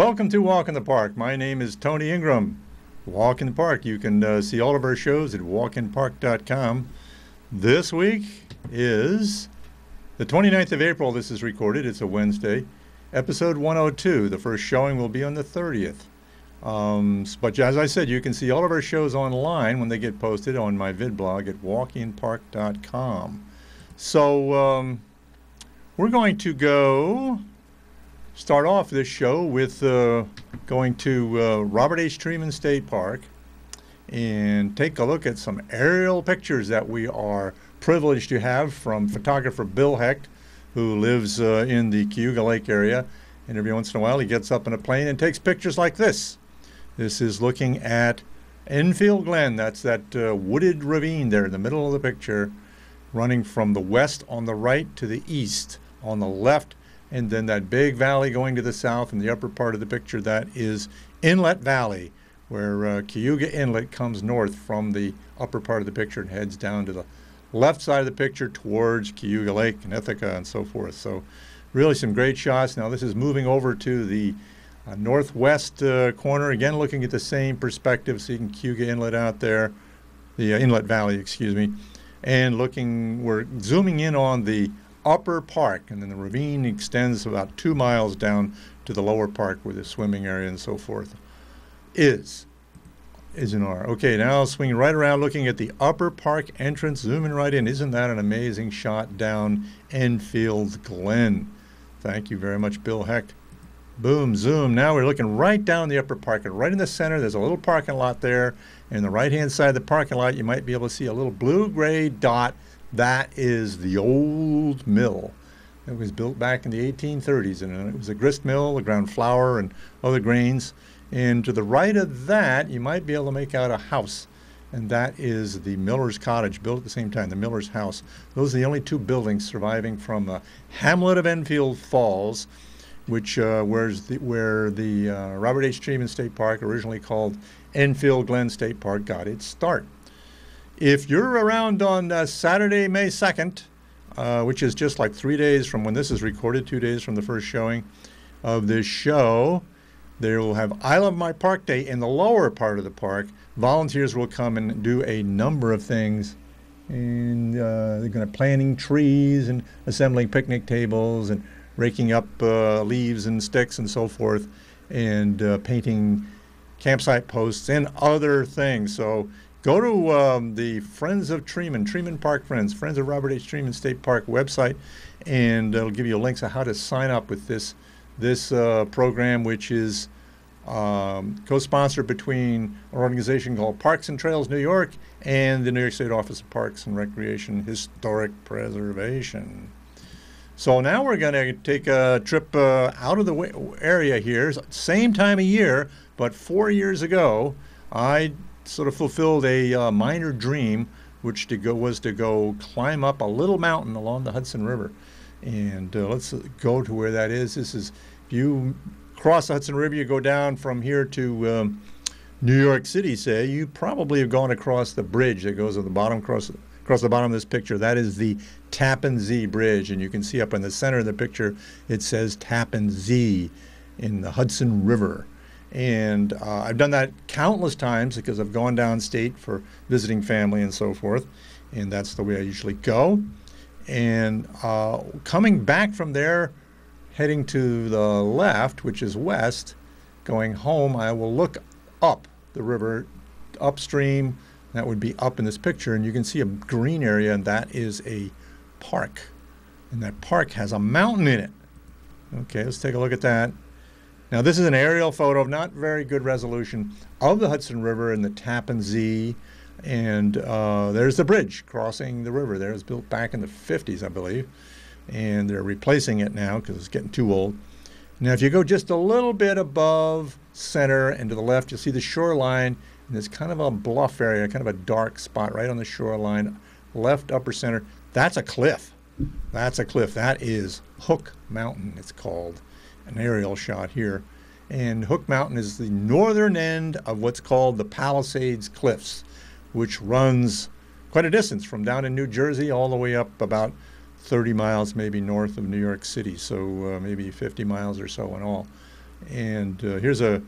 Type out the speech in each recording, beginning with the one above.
Welcome to Walk in the Park. My name is Tony Ingraham. Walk in the Park. You can see all of our shows at walkinpark.com. This week is the 29th of April. This is recorded. It's a Wednesday. Episode 102. The first showing will be on the 30th. But as I said, you can see all of our shows online when they get posted on my vid blog at walkinpark.com. So we're going to start off this show with going to Robert H. Treman State Park and take a look at some aerial pictures that we are privileged to have from photographer Bill Hecht, who lives in the Cayuga Lake area. And every once in a while he gets up in a plane and takes pictures like this. This is looking at Enfield Glen. That's that wooded ravine there in the middle of the picture, running from the west on the right to the east on the left, and then that big valley going to the south in the upper part of the picture. That is Inlet Valley, where Cayuga Inlet comes north from the upper part of the picture and heads down to the left side of the picture towards Cayuga Lake and Ithaca and so forth. So really some great shots. Now this is moving over to the northwest corner, again looking at the same perspective, seeing Cayuga Inlet out there, the Inlet Valley, excuse me, and we're zooming in on the upper park, and then the ravine extends about 2 miles down to the lower park where the swimming area and so forth is in our. Okay, now swinging right around looking at the upper park entrance, zooming right in. Isn't that an amazing shot down Enfield Glen? Thank you very much, Bill Hecht. Boom, zoom. Now we're looking right down the upper park, and right in the center there's a little parking lot there, and the right-hand side of the parking lot you might be able to see a little blue-gray dot. That is the old mill. It was built back in the 1830s, and it was a grist mill, the ground flour and other grains. And to the right of that, you might be able to make out a house, and that is the Miller's Cottage, built at the same time, the Miller's House. Those are the only two buildings surviving from the hamlet of Enfield Falls, which where the Robert H. Treman State Park, originally called Enfield Glen State Park, got its start. If you're around on Saturday, May 2nd, which is just like 3 days from when this is recorded, 2 days from the first showing of this show, they will have I Love My Park Day in the lower part of the park. Volunteers will come and do a number of things. And they're going to planting trees and assembling picnic tables and raking up leaves and sticks and so forth, and painting campsite posts and other things. So go to the Friends of Treman Park Friends of Robert H. Treman State Park website, and it'll give you links on how to sign up with this program, which is co-sponsored between an organization called Parks and Trails New York and the New York State Office of Parks and Recreation Historic Preservation. So now we're going to take a trip out of the area here, same time of year, but 4 years ago, I sort of fulfilled a minor dream, which was to go climb up a little mountain along the Hudson River. And let's go to where that is. This is, if you cross the Hudson River, you go down from here to New York City, say, you probably have gone across the bridge that goes at the bottom, across the bottom of this picture. That is the Tappan Zee Bridge, and you can see up in the center of the picture it says Tappan Zee in the Hudson River. And I've done that countless times because I've gone downstate for visiting family and so forth, and that's the way I usually go. And coming back from there, heading to the left, which is west, going home, I will look up the river, upstream. That would be up in this picture, and you can see a green area, and that is a park. And that park has a mountain in it. Okay, let's take a look at that. Now this is an aerial photo of not very good resolution of the Hudson River and the Tappan Zee, and there's the bridge crossing the river there. It was built back in the 50s, I believe, and they're replacing it now because it's getting too old. Now if you go just a little bit above center and to the left, you'll see the shoreline, and there's kind of a bluff area, kind of a dark spot right on the shoreline, left upper center. That's a cliff. That's a cliff. That is Hook Mountain, it's called. An aerial shot here. And Hook Mountain is the northern end of what's called the Palisades Cliffs, which runs quite a distance from down in New Jersey all the way up about 30 miles maybe north of New York City, so maybe 50 miles or so in all. And here's a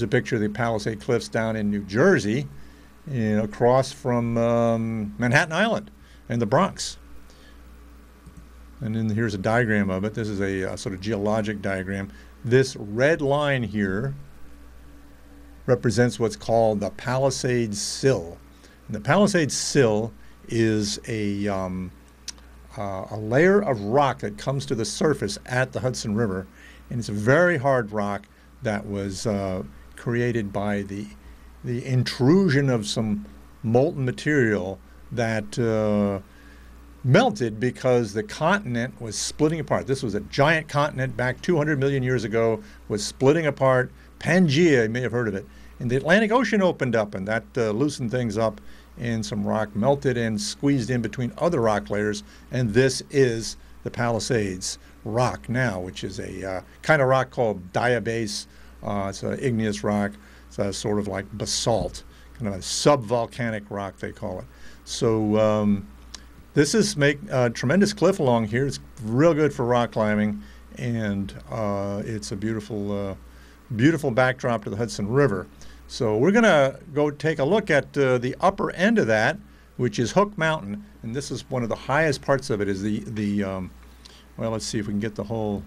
picture of the Palisades Cliffs down in New Jersey, and across from Manhattan Island and the Bronx. And then here's a diagram of it. This is a sort of geologic diagram. This red line here represents what's called the Palisades Sill. And the Palisades Sill is a layer of rock that comes to the surface at the Hudson River, and it's a very hard rock that was created by the intrusion of some molten material that melted because the continent was splitting apart. This was a giant continent back 200 million years ago, was splitting apart. Pangea, you may have heard of it. And the Atlantic Ocean opened up, and that loosened things up, and some rock melted and squeezed in between other rock layers, and this is the Palisades Rock now, which is a kind of rock called diabase. It's an igneous rock. It's a sort of like basalt, kind of a subvolcanic rock, they call it. So this is a tremendous cliff along here. It's real good for rock climbing, and it's a beautiful, beautiful backdrop to the Hudson River. So we're going to go take a look at the upper end of that, which is Hook Mountain, and this is one of the highest parts of it. Is well, let's see if we can get the whole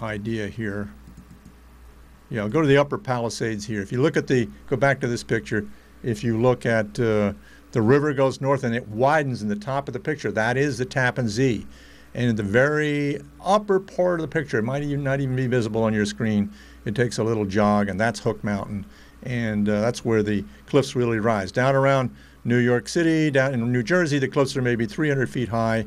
idea here. Yeah, I'll go to the upper Palisades here. If you look at go back to this picture. If you look at the river goes north and it widens in the top of the picture, that is the Tappan Zee. And in the very upper part of the picture, it might not even be visible on your screen. It takes a little jog, and that's Hook Mountain. And that's where the cliffs really rise. Down around New York City, down in New Jersey, the cliffs are maybe 300 feet high.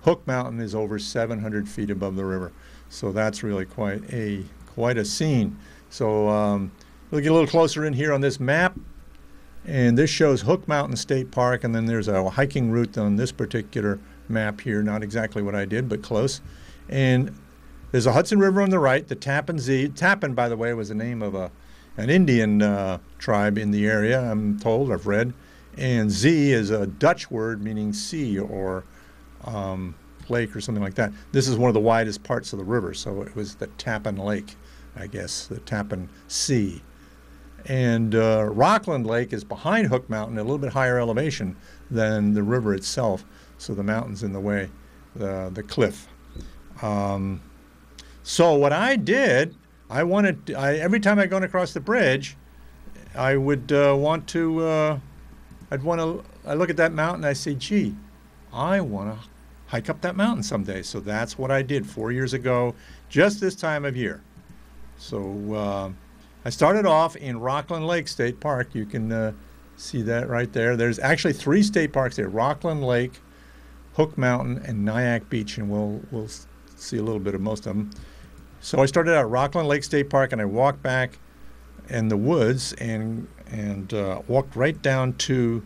Hook Mountain is over 700 feet above the river. So that's really quite a scene. So we'll get a little closer in here on this map. And this shows Hook Mountain State Park, and then there's a hiking route on this particular map here. Not exactly what I did, but close. And there's a Hudson River on the right, the Tappan Zee. Tappan, by the way, was the name of an Indian tribe in the area, I'm told, I've read. And Zee is a Dutch word meaning sea or lake or something like that. This is one of the widest parts of the river, so it was the Tappan Lake, I guess, the Tappan Sea. And Rockland Lake is behind Hook Mountain, a little bit higher elevation than the river itself, so the mountain's in the way, the cliff. So what I did, every time I'd gone across the bridge, I would I look at that mountain, I say, gee, I want to hike up that mountain someday. So that's what I did 4 years ago, just this time of year. So I started off in Rockland Lake State Park. You can see that right there. There's actually 3 state parks there: Rockland Lake, Hook Mountain, and Nyack Beach, and we'll see a little bit of most of them. So I started out at Rockland Lake State Park, and I walked back in the woods and walked right down to,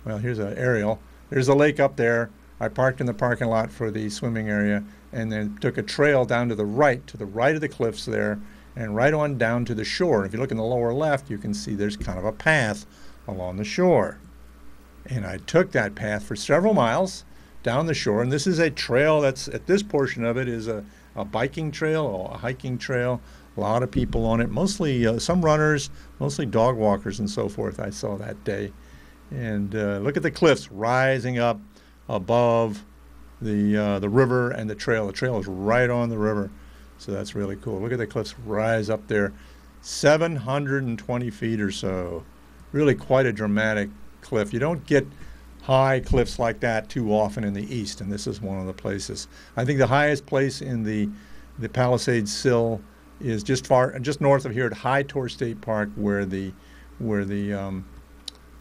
well, here's an aerial. There's a lake up there. I parked in the parking lot for the swimming area, and then took a trail down to the right of the cliffs there, and right on down to the shore. If you look in the lower left, you can see there's kind of a path along the shore. And I took that path for several miles down the shore, and this is a trail that's, at this portion of it, is a biking trail or a hiking trail. A lot of people on it, mostly some runners, mostly dog walkers and so forth, I saw that day. And look at the cliffs rising up above the river and the trail. The trail is right on the river, so that's really cool. Look at the cliffs rise up there, 720 feet or so. Really quite a dramatic cliff. You don't get high cliffs like that too often in the east, and this is one of the places. I think the highest place in the Palisades Sill is just north of here at High Tor State Park, where the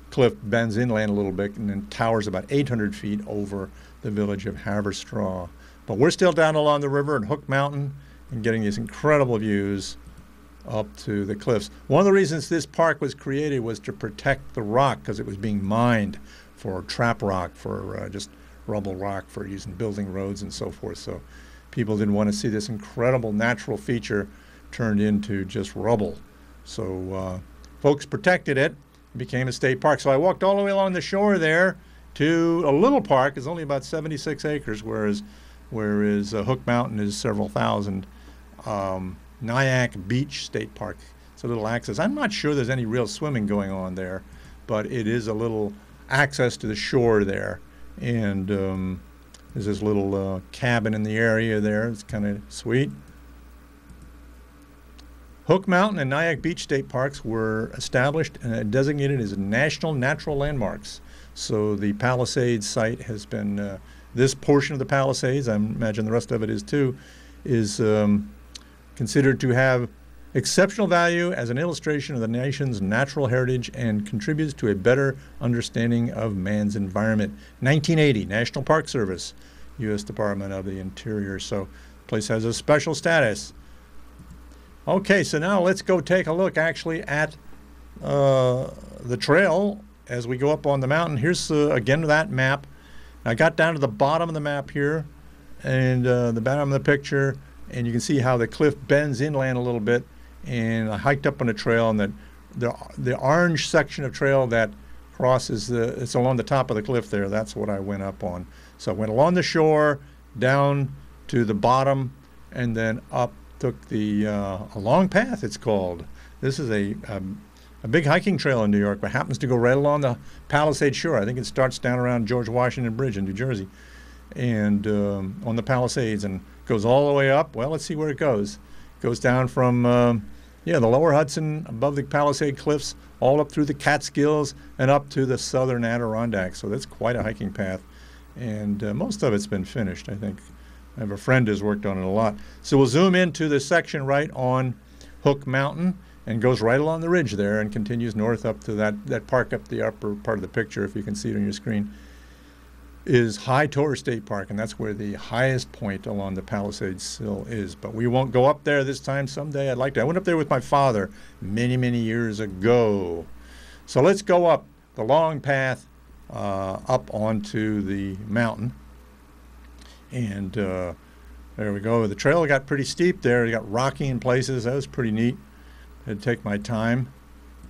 cliff bends inland a little bit and then towers about 800 feet over the village of Haverstraw. But we're still down along the river in Hook Mountain and getting these incredible views up to the cliffs. One of the reasons this park was created was to protect the rock, because it was being mined for trap rock, for just rubble rock for using building roads and so forth. So people didn't want to see this incredible natural feature turned into just rubble. So folks protected it. It became a state park. So I walked all the way along the shore there to a little park. It's only about 76 acres, whereas Hook Mountain is several thousand. Nyack Beach State Park. It's a little access. I'm not sure there's any real swimming going on there, but it is a little access to the shore there. And there's this little cabin in the area there. It's kind of sweet. Hook Mountain and Nyack Beach State Parks were established and designated as national natural landmarks. So the Palisades site has been, this portion of the Palisades, I imagine the rest of it is too, is considered to have exceptional value as an illustration of the nation's natural heritage and contributes to a better understanding of man's environment. 1980, National Park Service, U.S. Department of the Interior. So the place has a special status. Okay, so now let's go take a look actually at the trail as we go up on the mountain. Here's, again, that map. I got down to the bottom of the map here and the bottom of the picture, and you can see how the cliff bends inland a little bit. And I hiked up on a trail, and the orange section of trail that crosses it's along the top of the cliff there. That's what I went up on. So I went along the shore, down to the bottom, and then up. Took the a long path, it's called. This is a big hiking trail in New York, but happens to go right along the Palisades shore. I think it starts down around George Washington Bridge in New Jersey, and on the Palisades, and goes all the way up. Well, let's see where it goes. It goes down from the lower Hudson above the Palisades Cliffs, all up through the Catskills and up to the southern Adirondacks. So that's quite a hiking path, and most of it's been finished, I think. I have a friend who's worked on it a lot. So we'll zoom into the section right on Hook Mountain and goes right along the ridge there and continues north up to that park up the upper part of the picture, if you can see it on your screen, is High Tor State Park, and that's where the highest point along the Palisades Hill is. But we won't go up there this time. Someday I'd like to. I went up there with my father many, many years ago. So let's go up the long path up onto the mountain. And there we go. The trail got pretty steep there. It got rocky in places. That was pretty neat. I had to take my time.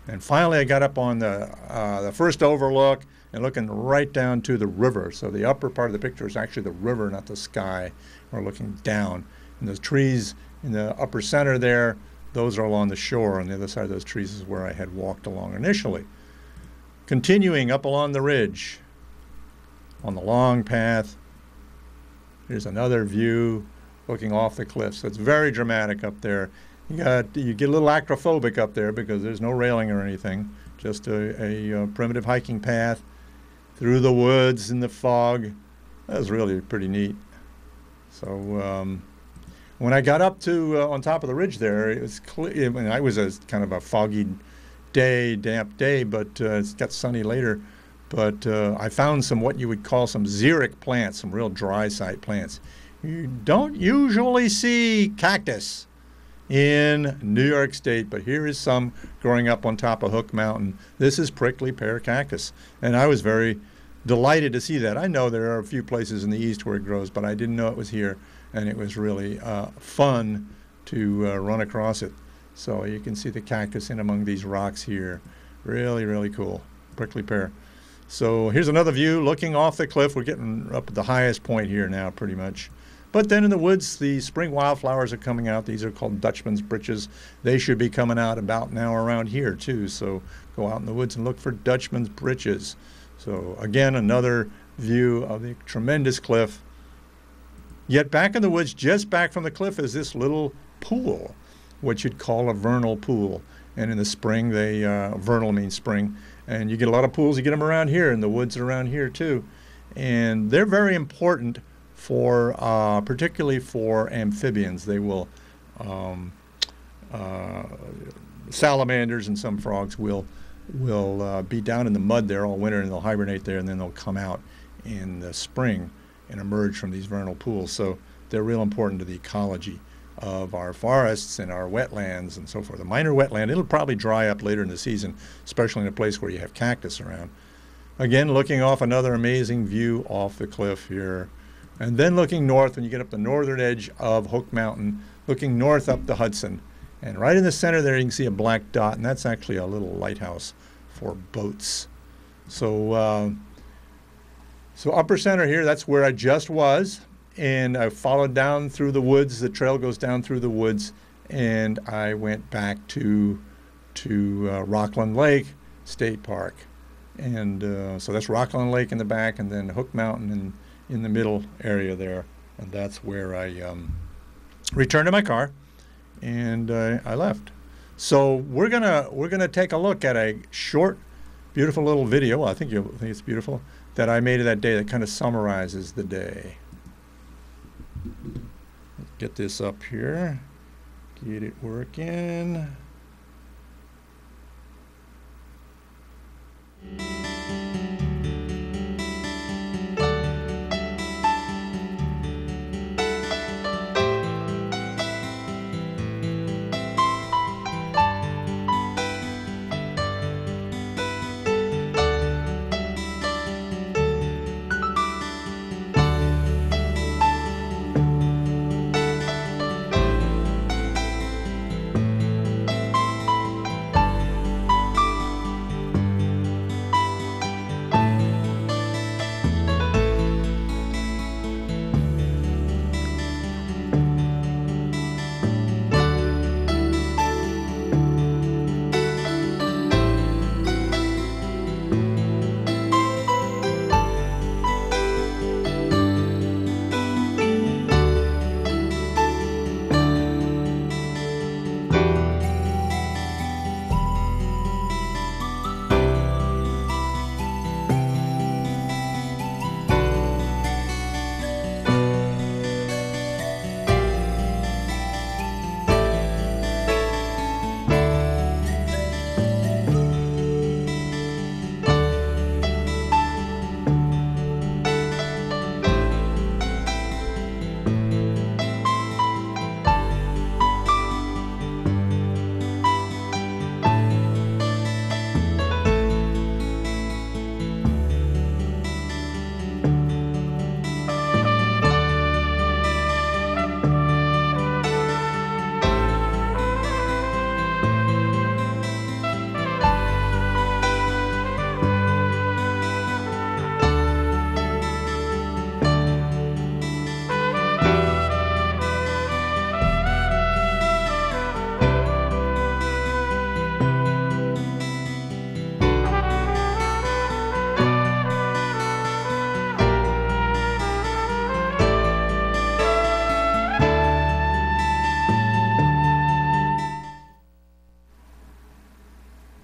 And finally I got up on the first overlook and looking right down to the river. So the upper part of the picture is actually the river, not the sky. We're looking down. And those trees in the upper center there, those are along the shore. On the other side of those trees is where I had walked along initially. Continuing up along the ridge on the long path. Here's another view looking off the cliffs. So it's very dramatic up there. You get a little acrophobic up there because there's no railing or anything. Just a primitive hiking path through the woods in the fog. That was really pretty neat. So when I got up to on top of the ridge there, it was clear. I mean, it was a kind of a foggy day, damp day, but it got sunny later. But I found some what you would call some xeric plants, some real dry site plants. You don't usually see cactus in New York State, but here is some growing up on top of Hook Mountain. This is prickly pear cactus, and I was very delighted to see that. I know there are a few places in the east where it grows, but I didn't know it was here, and it was really fun to run across it. So you can see the cactus in among these rocks here. Really, really cool. Prickly pear. So here's another view looking off the cliff. We're getting up at the highest point here now, pretty much. But then in the woods, the spring wildflowers are coming out. These are called Dutchman's breeches. They should be coming out about now around here, too. So go out in the woods and look for Dutchman's breeches. So again, another view of the tremendous cliff. Yet back in the woods, just back from the cliff, is this little pool, what you'd call a vernal pool. And in the spring, vernal means spring. And you get a lot of pools. You get them around here, in the woods around here too, and they're very important for, particularly for amphibians. They will, salamanders and some frogs will be down in the mud there all winter, and they'll hibernate there, and then they'll come out in the spring and emerge from these vernal pools. So they're real important to the ecology of our forests and our wetlands and so forth. A minor wetland, it'll probably dry up later in the season, especially in a place where you have cactus around. Again, looking off another amazing view off the cliff here. And then looking north, when you get up the northern edge of Hook Mountain, looking north up the Hudson. And right in the center there, you can see a black dot, and that's actually a little lighthouse for boats. So, so upper center here, that's where I just was. And I followed down through the woods. The trail goes down through the woods, and I went back to Rockland Lake State Park. And so that's Rockland Lake in the back, and then Hook Mountain in the middle area there. And that's where I returned to my car, and I left. So we're gonna take a look at a short, beautiful little video. I think you'll think it's beautiful, that I made of that day that kind of summarizes the day. Let's get this up here. Get it working.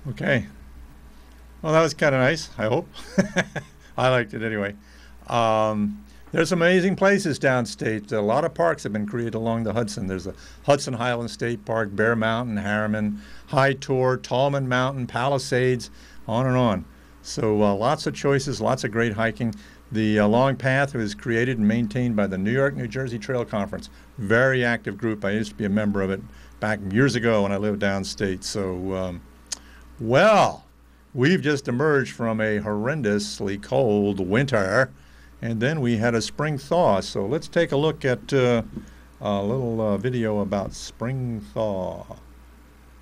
Okay. Well, that was kind of nice, I hope. I liked it anyway. There's some amazing places downstate. A lot of parks have been created along the Hudson. There's the Hudson Highland State Park, Bear Mountain, Harriman, High Tor, Tallman Mountain, Palisades, on and on. So lots of choices, lots of great hiking. The Long Path was created and maintained by the New York, New Jersey Trail Conference. Very active group. I used to be a member of it back years ago when I lived downstate. So, well, we've just emerged from a horrendously cold winter, and then we had a spring thaw. So let's take a look at a little video about spring thaw.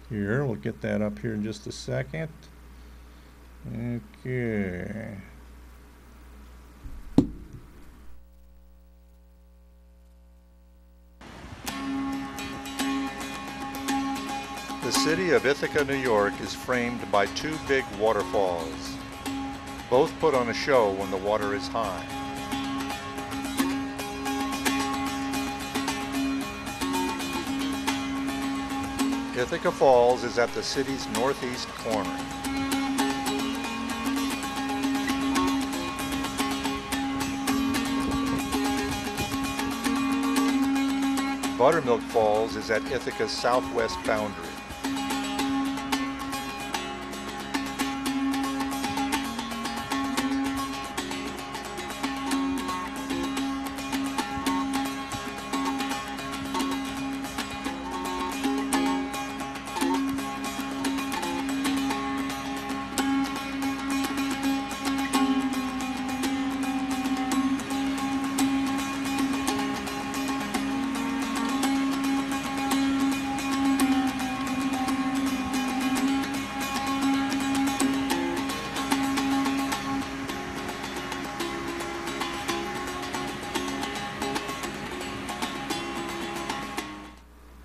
Here, we'll get that up here in just a second. Okay. The city of Ithaca, New York is framed by two big waterfalls. Both put on a show when the water is high. Ithaca Falls is at the city's northeast corner. Buttermilk Falls is at Ithaca's southwest boundary.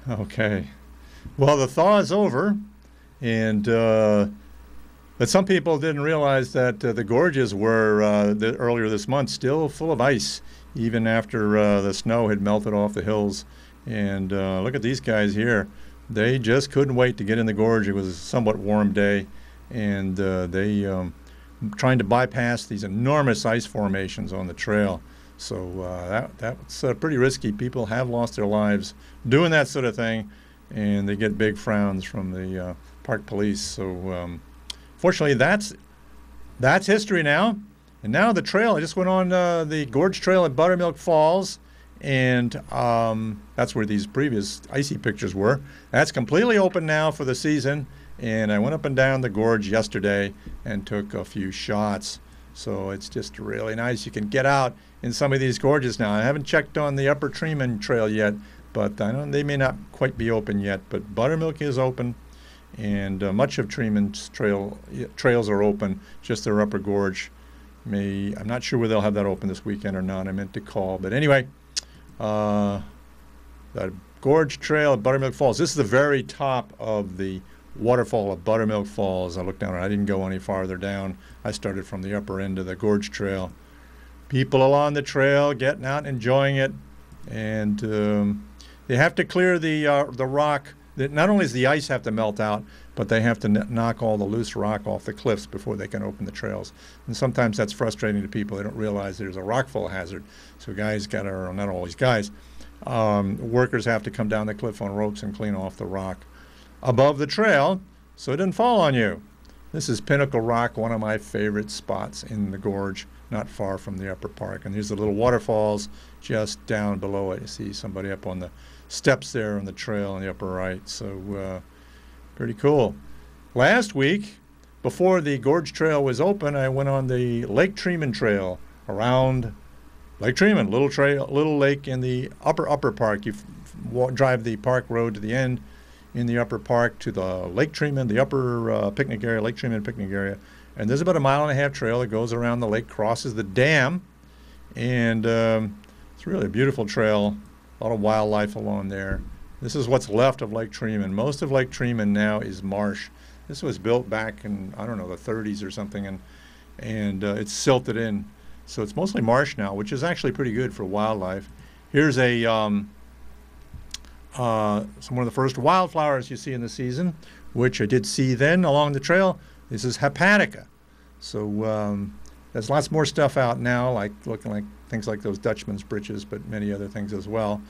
Okay, Well, the thaw is over, and but some people didn't realize that the gorges were earlier this month still full of ice, even after the snow had melted off the hills. And look at these guys here. They just couldn't wait to get in the gorge. It was a somewhat warm day, and they trying to bypass these enormous ice formations on the trail. So that's pretty risky. People have lost their lives doing that sort of thing, and they get big frowns from the park police. So fortunately, that's history now. And now the trail. I just went on the Gorge Trail at Buttermilk Falls, and that's where these previous icy pictures were. That's completely open now for the season, and I went up and down the gorge yesterday and took a few shots. So it's just really nice. You can get out in some of these gorges now. I haven't checked on the Upper Treman Trail yet, but I know they may not quite be open yet. But Buttermilk is open, and much of Treman's trails are open, just their upper gorge. I'm not sure whether they'll have that open this weekend or not. I meant to call. But anyway, the Gorge Trail at Buttermilk Falls. This is the very top of the waterfall of Buttermilk Falls. I looked down. I didn't go any farther down. I started from the upper end of the Gorge Trail. People along the trail getting out and enjoying it. And they have to clear the rock. Not only does the ice have to melt out, but they have to knock all the loose rock off the cliffs before they can open the trails. And sometimes that's frustrating to people. They don't realize there's a rockfall hazard. So guys got to, or not always guys, workers have to come down the cliff on ropes and clean off the rock above the trail so it doesn't fall on you. This is Pinnacle Rock, one of my favorite spots in the gorge, not far from the upper park. And here's the little waterfalls just down below it. You see somebody up on the steps there on the trail on the upper right. So pretty cool. Last week, before the Gorge Trail was open, I went on the Lake Treman Trail around Lake Treman, little lake in the upper park. You drive the park road to the end in the upper park to the Lake Treman, the upper picnic area, Lake Treman picnic area. And there's about a 1.5-mile trail that goes around the lake, crosses the dam, and it's really a beautiful trail. A lot of wildlife along there. This is what's left of Lake Treman. Most of Lake Treman now is marsh. This was built back in, I don't know, the 30s or something, and it's silted in. So it's mostly marsh now, which is actually pretty good for wildlife. Here's some one of the first wildflowers you see in the season, which I did see then along the trail. This is hepatica. So there's lots more stuff out now, looking like things like those Dutchman's britches, but many other things as well.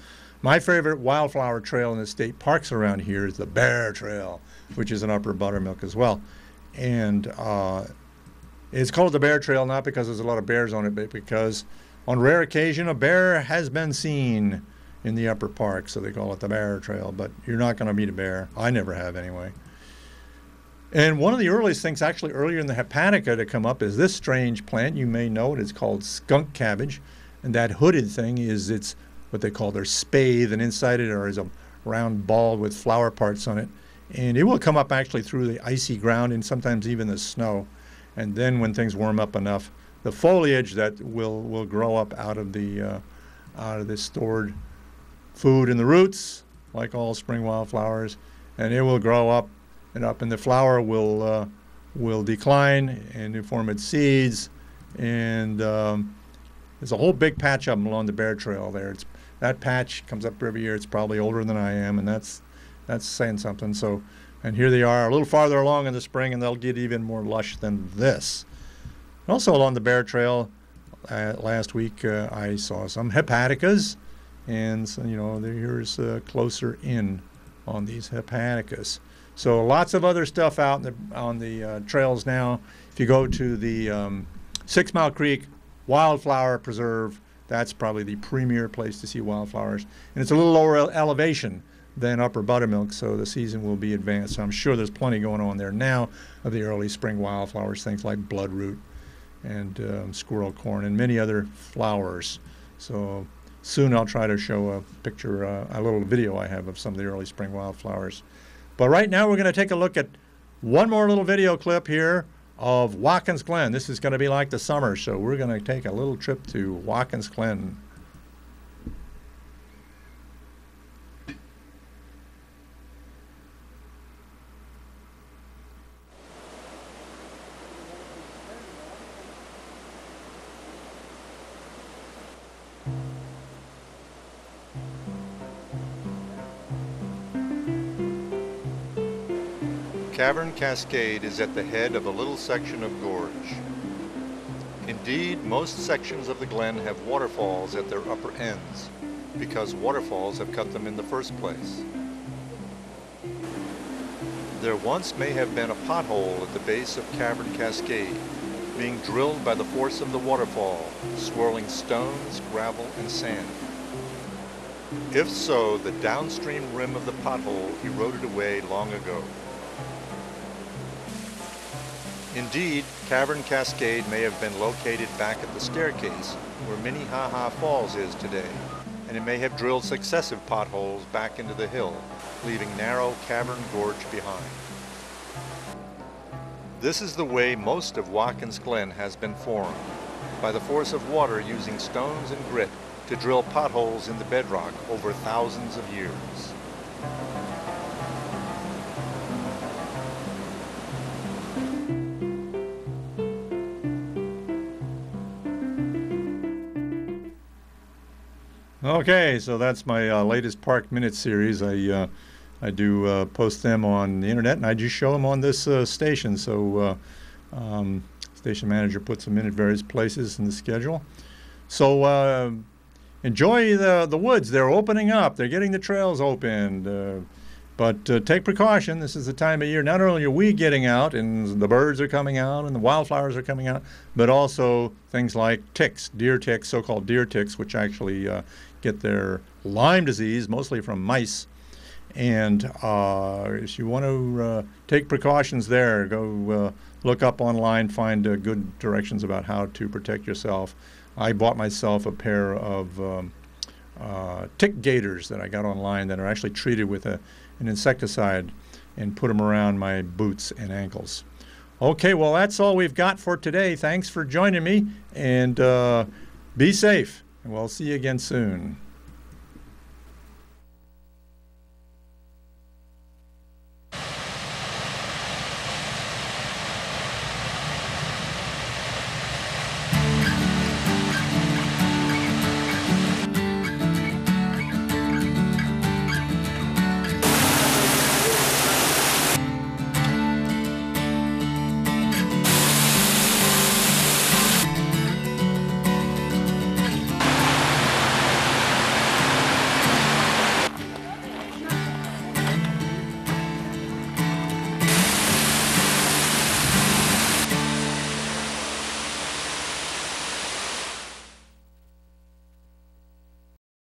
My favorite wildflower trail in the state parks around here is the Bear Trail, which is in Upper Buttermilk as well. And it's called the Bear Trail not because there's a lot of bears on it, but because on rare occasion a bear has been seen in the upper park, so they call it the Bear Trail. But you're not going to meet a bear. I never have anyway. And one of the earliest things, actually earlier in the hepatica to come up, is this strange plant. You may know it. It's called skunk cabbage. And that hooded thing it's what they call their spathe, and inside it is a round ball with flower parts on it. And it will come up actually through the icy ground and sometimes even the snow. And then when things warm up enough, the foliage that will grow up out of the stored food in the roots, like all spring wildflowers, and it will grow up and up, and the flower will decline and form its seeds. And there's a whole big patch of them along the Bear Trail there. That patch comes up every year. It's probably older than I am, and that's saying something. So, and here they are a little farther along in the spring, and they'll get even more lush than this. And also along the Bear Trail, last week I saw some hepaticas, and so, here's closer in on these hepaticas. So lots of other stuff out on the trails now. If you go to the 6 Mile Creek Wildflower Preserve, that's probably the premier place to see wildflowers. And it's a little lower elevation than Upper Buttermilk, so the season will be advanced. So I'm sure there's plenty going on there now of the early spring wildflowers, things like bloodroot and squirrel corn and many other flowers. So soon I'll try to show a picture, a little video I have of some of the early spring wildflowers. But right now we're going to take a look at one more little video clip here of Watkins Glen. This is going to be like the summer, so we're going to take a little trip to Watkins Glen. Cavern Cascade is at the head of a little section of gorge. Indeed, most sections of the Glen have waterfalls at their upper ends, because waterfalls have cut them in the first place. There once may have been a pothole at the base of Cavern Cascade, being drilled by the force of the waterfall, swirling stones, gravel, and sand. If so, the downstream rim of the pothole eroded away long ago. Indeed, Cavern Cascade may have been located back at the staircase where Minnehaha Falls is today, and it may have drilled successive potholes back into the hill, leaving narrow cavern gorge behind. This is the way most of Watkins Glen has been formed, by the force of water using stones and grit to drill potholes in the bedrock over thousands of years. Okay, so that's my latest Park Minute series. I do post them on the internet, and I just show them on this station. So station manager puts them in at various places in the schedule. So enjoy the woods. They're opening up. They're getting the trails opened. But take precaution. This is the time of year. Not only are we getting out, and the birds are coming out, and the wildflowers are coming out, but also things like ticks, deer ticks, so-called deer ticks, which actually get their Lyme disease, mostly from mice. And if you want to take precautions there, go look up online, find good directions about how to protect yourself. I bought myself a pair of tick gaiters that I got online that are actually treated with an insecticide, and put them around my boots and ankles. Okay, well, that's all we've got for today. Thanks for joining me, and be safe, and we'll see you again soon.